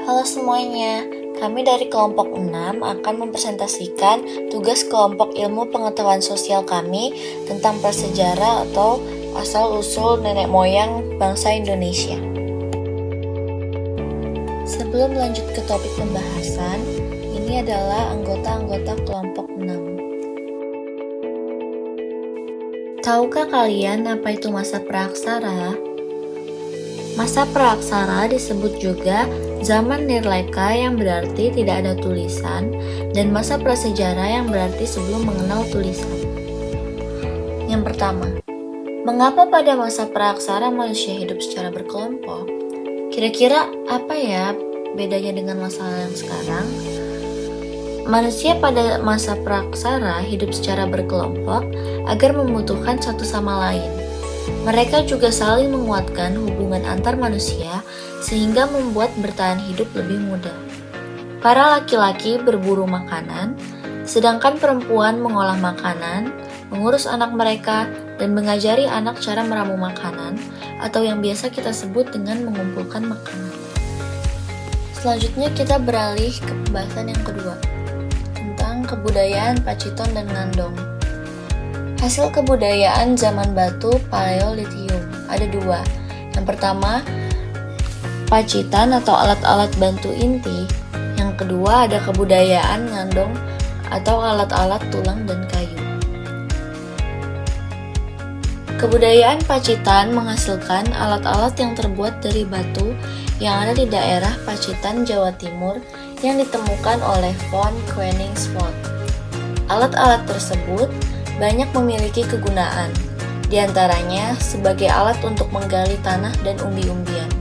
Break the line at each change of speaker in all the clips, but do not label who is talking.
Halo semuanya, kami dari kelompok 6 akan mempresentasikan tugas kelompok ilmu pengetahuan sosial kami tentang prasejarah atau asal-usul nenek moyang bangsa Indonesia. Sebelum lanjut ke topik pembahasan, ini adalah anggota-anggota kelompok 6. Tahukah kalian apa itu masa praaksara? Masa praaksara disebut juga zaman Nirlaka yang berarti tidak ada tulisan dan masa prasejarah yang berarti sebelum mengenal tulisan. Yang pertama, mengapa pada masa praaksara manusia hidup secara berkelompok? Kira-kira apa ya bedanya dengan masa yang sekarang? Manusia pada masa praaksara hidup secara berkelompok agar membutuhkan satu sama lain. Mereka juga saling menguatkan hubungan antar manusia sehingga membuat bertahan hidup lebih mudah. Para laki-laki berburu makanan, sedangkan perempuan mengolah makanan, mengurus anak mereka, dan mengajari anak cara meramu makanan, atau yang biasa kita sebut dengan mengumpulkan makanan. Selanjutnya kita beralih ke pembahasan yang kedua, tentang kebudayaan Pacitan dan Ngandong. Hasil kebudayaan zaman batu Paleolitium ada dua. Yang pertama, Pacitan atau alat-alat bantu inti. Yang kedua ada kebudayaan Ngandong atau alat-alat tulang dan kayu. Kebudayaan Pacitan menghasilkan alat-alat yang terbuat dari batu yang ada di daerah Pacitan, Jawa Timur yang ditemukan oleh von Koenigswald. Alat-alat tersebut banyak memiliki kegunaan, diantaranya sebagai alat untuk menggali tanah dan umbi-umbian.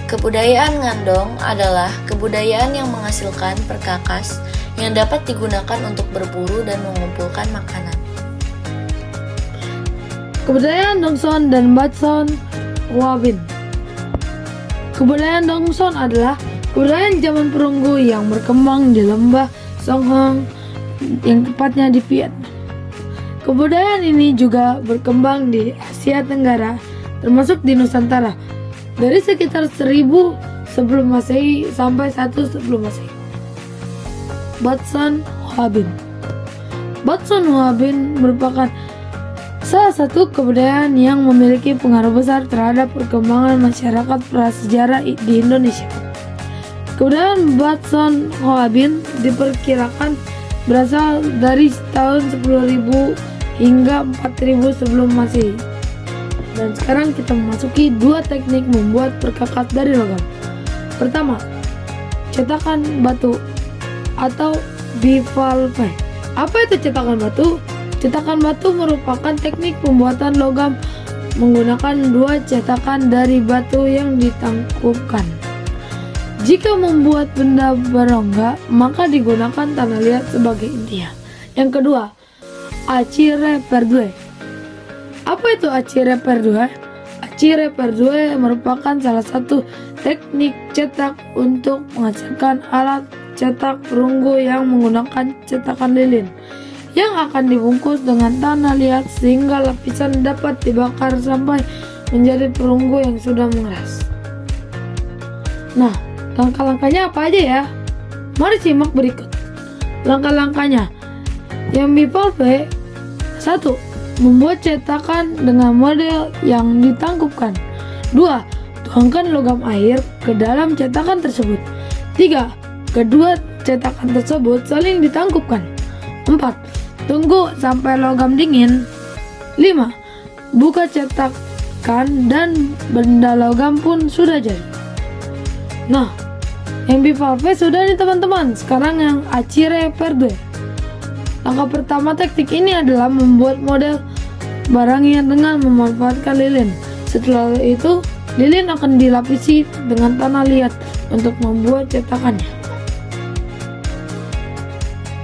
Kebudayaan Ngandong adalah kebudayaan yang menghasilkan perkakas yang dapat digunakan untuk berburu dan mengumpulkan makanan.
Kebudayaan Dongson dan Batson Wabin. Kebudayaan Dongson adalah kebudayaan zaman perunggu yang berkembang di lembah Songhong, yang tepatnya di Vietnam. Kebudayaan ini juga berkembang di Asia Tenggara, termasuk di Nusantara, dari sekitar 1000 sebelum Masehi sampai 1 sebelum Masehi. Batson Wabin. Batson Wabin merupakan salah satu kebudayaan yang memiliki pengaruh besar terhadap perkembangan masyarakat prasejarah di Indonesia. Kebudayaan Batson Wabin diperkirakan berasal dari tahun 10.000 hingga 4.000 sebelum Masehi. Dan sekarang kita memasuki dua teknik membuat perkakas dari logam. Pertama, cetakan batu atau bivalve. Apa itu cetakan batu? Cetakan batu merupakan teknik pembuatan logam menggunakan dua cetakan dari batu yang ditangkupkan. Jika membuat benda berongga, maka digunakan tanah liat sebagai intinya. Yang kedua, acire perdue. Apa itu acire perdue? Acire perdue merupakan salah satu teknik cetak untuk menghasilkan alat cetak perunggu yang menggunakan cetakan lilin yang akan dibungkus dengan tanah liat sehingga lapisan dapat dibakar sampai menjadi perunggu yang sudah mengeras. Nah, langkah-langkahnya apa aja ya? Mari simak berikut. Langkah-langkahnya. Yang bivalve, 1. Membuat cetakan dengan model yang ditangkupkan. 2. Tuangkan logam air ke dalam cetakan tersebut. 3. Kedua cetakan tersebut saling ditangkupkan. 4. Tunggu sampai logam dingin. 5. Buka cetakan dan benda logam pun sudah jadi. Nah, yang bivalve sudah nih teman-teman. Sekarang yang acire perdue. Langkah pertama teknik ini adalah membuat model barangnya dengan memanfaatkan lilin. Setelah itu, lilin akan dilapisi dengan tanah liat untuk membuat cetakannya.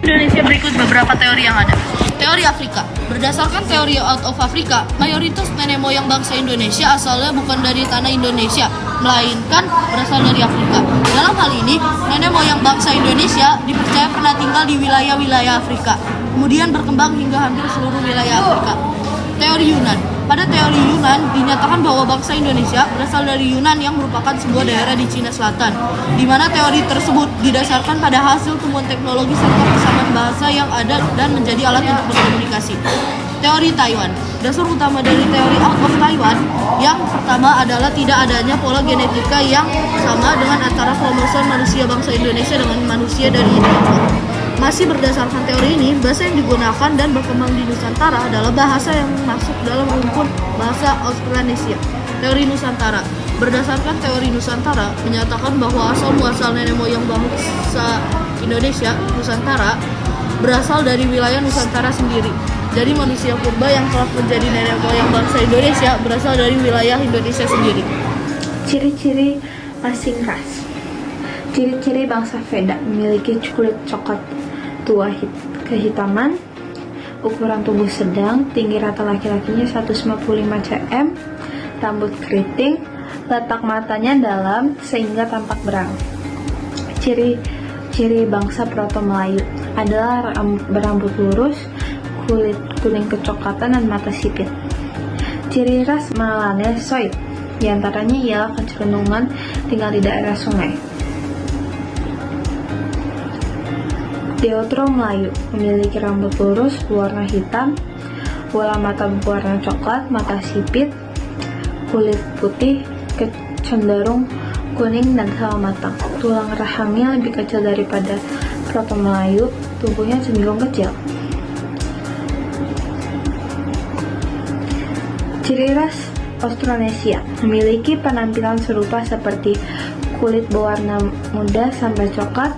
Indonesia berikut beberapa teori yang ada. Teori Afrika. Berdasarkan teori out of Africa, mayoritas nenek moyang bangsa Indonesia asalnya bukan dari tanah Indonesia, melainkan berasal dari Afrika. Dalam hal ini, nenek moyang bangsa Indonesia dipercaya pernah tinggal di wilayah-wilayah Afrika, kemudian berkembang hingga hampir seluruh wilayah Afrika. Teori Yunan. Pada teori Yunan, dinyatakan bahwa bangsa Indonesia berasal dari Yunan yang merupakan sebuah daerah di Cina Selatan, di mana teori tersebut didasarkan pada hasil temuan teknologi serta kesamaan bahasa yang ada dan menjadi alat untuk berkomunikasi. Teori Taiwan. Dasar utama dari teori out of Taiwan yang pertama adalah tidak adanya pola genetika yang sama dengan antara kromosom manusia bangsa Indonesia dengan manusia dari Indonesia. Masih berdasarkan teori ini, bahasa yang digunakan dan berkembang di Nusantara adalah bahasa yang masuk dalam rumpun bahasa Austronesia. Teori Nusantara. Berdasarkan teori Nusantara, menyatakan bahwa asal-muasal nenek moyang bangsa Indonesia, Nusantara, berasal dari wilayah Nusantara sendiri. Jadi manusia purba yang telah menjadi nenek moyang bangsa Indonesia berasal dari wilayah Indonesia sendiri.
Ciri-ciri masing ras. Ciri-ciri bangsa Veda memiliki kulit coklat tua kehitaman, ukuran tubuh sedang, tinggi rata laki-lakinya 155 cm, rambut keriting, letak matanya dalam sehingga tampak berang. Ciri bangsa Proto Melayu adalah berambut lurus, kulit kuning kecoklatan dan mata sipit. Ciri ras Melanesoid diantaranya ialah kecenderungan tinggal di daerah sungai. Deutero Melayu memiliki rambut lurus berwarna hitam, bola mata berwarna coklat, mata sipit, kulit putih, cenderung kuning dan sawo matang. Tulang rahangnya lebih kecil daripada Proto Melayu, tubuhnya cenderung kecil. Ciri ras Austronesia memiliki penampilan serupa seperti kulit berwarna muda sampai coklat,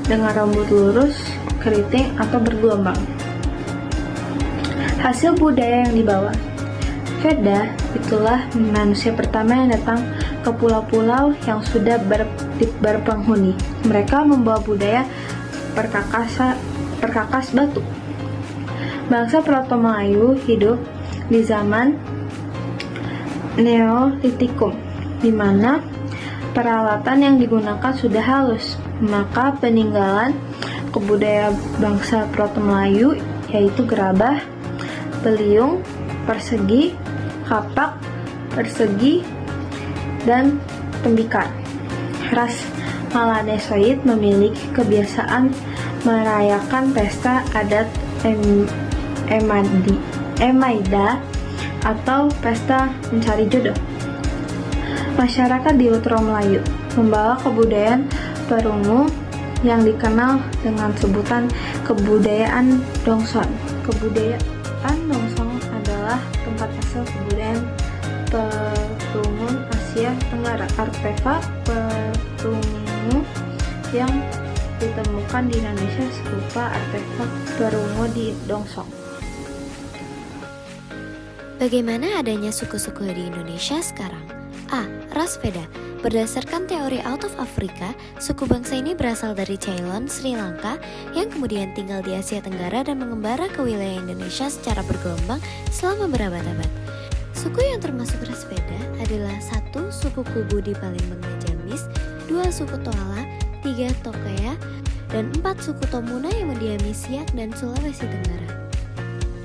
dengan rambut lurus, keriting, atau bergelombang. Hasil budaya yang dibawa. Veda itulah manusia pertama yang datang ke pulau-pulau yang sudah berpenghuni. Mereka membawa budaya perkakas batu. Bangsa Proto Melayu hidup di zaman Neolitikum, di mana peralatan yang digunakan sudah halus. Maka peninggalan kebudayaan bangsa Proto Melayu yaitu gerabah, beliung, persegi, kapak, persegi, dan tembikar. Ras Melanesoid memiliki kebiasaan merayakan pesta adat Emaida atau pesta mencari jodoh. Masyarakat di Utara Melayu membawa kebudayaan perungu yang dikenal dengan sebutan kebudayaan Dongson. Kebudayaan Dongson adalah tempat asal kebudayaan perungu Asia Tenggara. Artefak perungu yang ditemukan di Indonesia serupa artefak perungu di Dongson.
Bagaimana adanya suku-suku di Indonesia sekarang? A. Ras Veda. Berdasarkan teori out of Africa, suku bangsa ini berasal dari Ceylon, Sri Lanka, yang kemudian tinggal di Asia Tenggara dan mengembara ke wilayah Indonesia secara bergelombang selama berabad-abad. Suku yang termasuk ras Veda adalah 1. Suku Kubu di Palembang dan Jamis, 2. Suku Toala, 3. Tokea, dan 4. Suku Tomuna yang mendiami Siak dan Sulawesi Tenggara.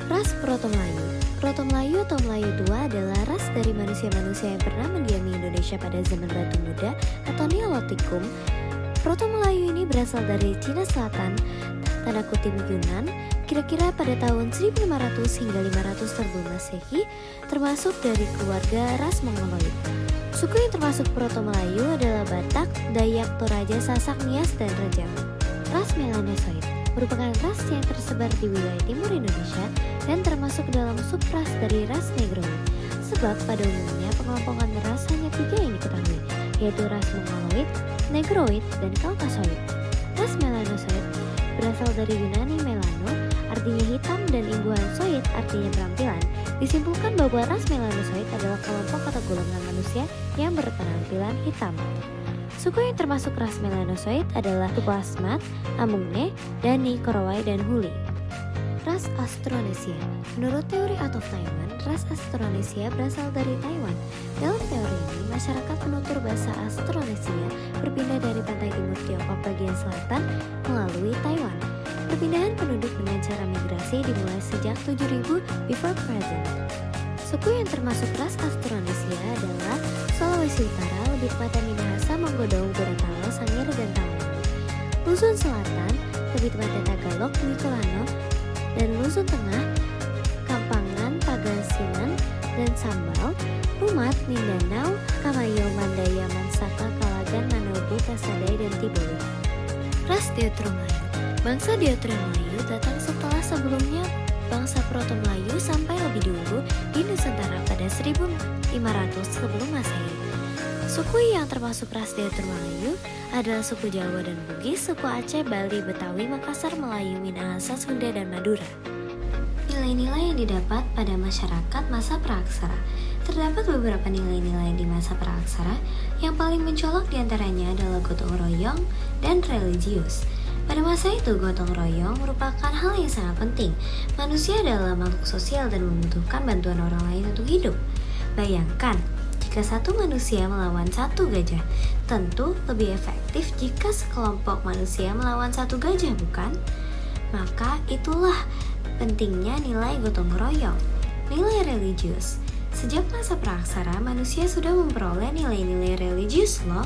Ras Proto Melayu. Proto Melayu atau Melayu tua adalah ras dari manusia-manusia yang pernah mendiami Indonesia pada zaman Batu Muda atau Neolitikum. Proto Melayu ini berasal dari Cina Selatan, tanda kutip Yunan, kira-kira pada tahun 1500 hingga 500 sebelum Masehi, termasuk dari keluarga ras Mongoloid. Suku yang termasuk Proto Melayu adalah Batak, Dayak, Toraja, Sasak, Nias, dan Rejang. Ras Melanesoid merupakan ras yang tersebar di wilayah timur Indonesia dan termasuk dalam subras dari ras Negroid. Sebab pada umumnya pengelompokan ras hanya 3 yang diketahui, yaitu ras Mongoloid, Negroid, dan Kaukasoid. Ras Melanosoid berasal dari Yunani melano, artinya hitam, dan imbuhan soid, artinya penampilan. Disimpulkan bahwa ras Melanosoid adalah kelompok atau golongan manusia yang berpenampilan hitam. Suku yang termasuk ras Melanosoid adalah suku Asmat, Amungne, Dani, Korowai, dan Huli. Ras Austronesia. Menurut teori out of Taiwan, ras Austronesia berasal dari Taiwan. Dalam teori ini, masyarakat penutur bahasa Austronesia berpindah dari pantai timur Tiongkok bagian selatan melalui Taiwan. Perpindahan penduduk dengan cara migrasi dimulai sejak 7000 before present.
Suku yang termasuk ras Austronesia adalah Sulawesi Utara, lebih tepatnya Minahasa, Monggodo, Gorontalo, Sangir, dan Tawanan. Luzon Selatan, lebih tepatnya Tagalog, Bicolano, dan Luzon Tengah, Kampangan, Pangasinan, dan Sambal, Rumat, Mindanao, Kamayo, Mandaya, Mansaka, Kalagan, Manobo, Kasadai, dan Tiboli. Ras Deutero Melayu. Bangsa Deutero Melayu datang setelah sebelumnya bangsa Proto Melayu sampai lebih dulu di Nusantara pada 1500 sebelum Masehi. Suku yang termasuk ras Deutero Melayu adalah suku Jawa dan Bugis, suku Aceh, Bali, Betawi, Makassar, Melayu, Minahasa, Sunda, dan Madura. Nilai-nilai yang didapat pada masyarakat masa praaksara. Terdapat beberapa nilai-nilai di masa praaksara, yang paling mencolok diantaranya adalah gotong royong dan religius. Pada masa itu, gotong royong merupakan hal yang sangat penting. Manusia adalah makhluk sosial dan membutuhkan bantuan orang lain untuk hidup. Bayangkan, jika satu manusia melawan satu gajah, tentu lebih efektif jika sekelompok manusia melawan satu gajah, bukan? Maka itulah pentingnya nilai gotong royong. Nilai religius. Sejak masa praaksara, manusia sudah memperoleh nilai-nilai religius loh.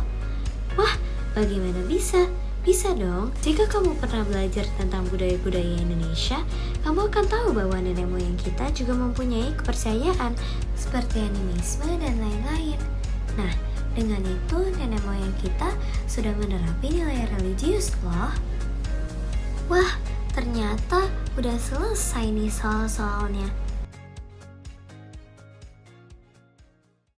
Wah, bagaimana bisa? Bisa dong. Jika kamu pernah belajar tentang budaya-budaya Indonesia, kamu akan tahu bahwa nenek moyang kita juga mempunyai kepercayaan seperti animisme dan lain-lain. Nah, dengan itu nenek moyang kita sudah menerapi nilai religius loh. Wah, ternyata udah selesai nih soal-soalnya.